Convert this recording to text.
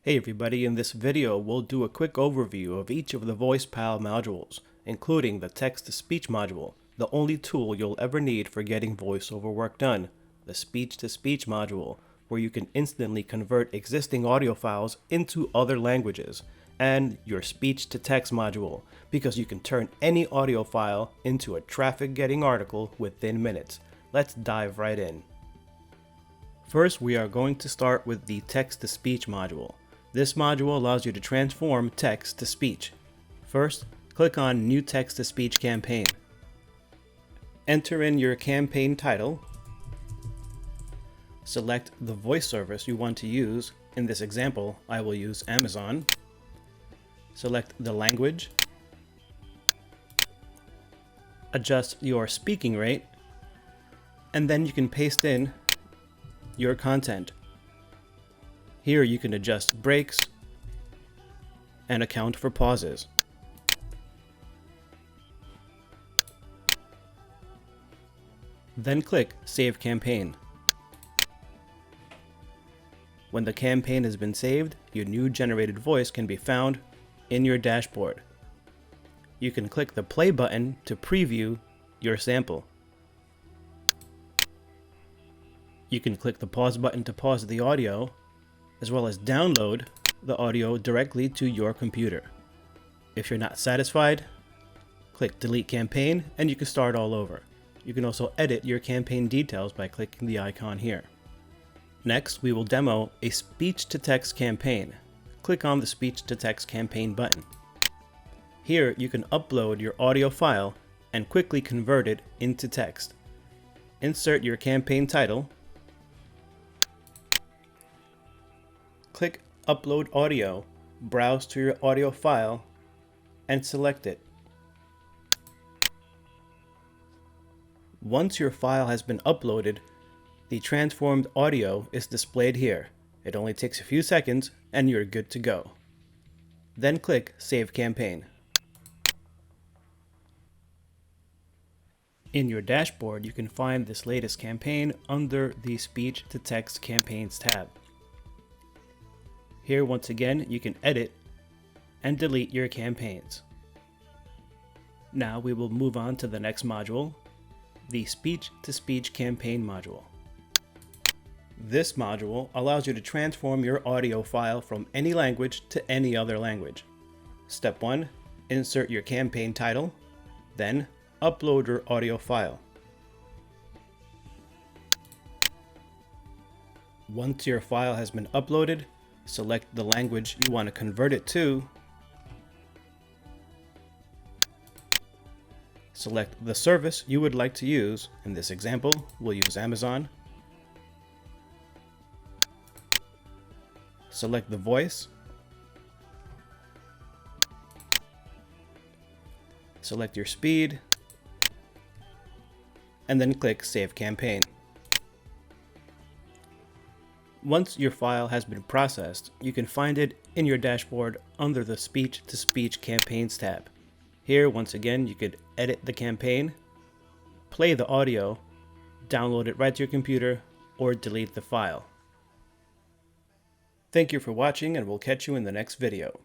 Hey everybody, in this video we'll do a quick overview of each of the VoicePal modules, including the text-to-speech module, the only tool you'll ever need for getting voiceover work done, the speech-to-speech module, where you can instantly convert existing audio files into other languages, and your speech-to-text module, because you can turn any audio file into a traffic-getting article within minutes. Let's dive right in. First, we are going to start with the text-to-speech module. This module allows you to transform text to speech. First, click on New Text-to-Speech Campaign. Enter in your campaign title. Select the voice service you want to use. In this example, I will use Amazon. Select the language. Adjust your speaking rate. And then you can paste in your content. Here you can adjust breaks and account for pauses. Then click Save Campaign. When the campaign has been saved, your new generated voice can be found in your dashboard. You can click the play button to preview your sample. You can click the pause button to pause the audio, as well as download the audio directly to your computer. If you're not satisfied, click Delete Campaign and you can start all over. You can also edit your campaign details by clicking the icon here. Next, we will demo a speech-to-text campaign. Click on the Speech-to-Text Campaign button. Here, you can upload your audio file and quickly convert it into text. Insert your campaign title. Click Upload Audio, browse to your audio file, and select it. Once your file has been uploaded, the transformed audio is displayed here. It only takes a few seconds and you're good to go. Then click Save Campaign. In your dashboard, you can find this latest campaign under the Speech to Text Campaigns tab. Here, once again, you can edit and delete your campaigns. Now we will move on to the next module, the Speech-to-Speech Campaign module. This module allows you to transform your audio file from any language to any other language. Step 1. Insert your campaign title, then upload your audio file. Once your file has been uploaded, select the language you want to convert it to. Select the service you would like to use. In this example, we'll use Amazon. Select the voice. Select your speed. And then click Save Campaign. Once your file has been processed, you can find it in your dashboard under the Speech-to-Speech Campaigns tab. Here, once again, you could edit the campaign, play the audio, download it right to your computer, or delete the file. Thank you for watching, and we'll catch you in the next video.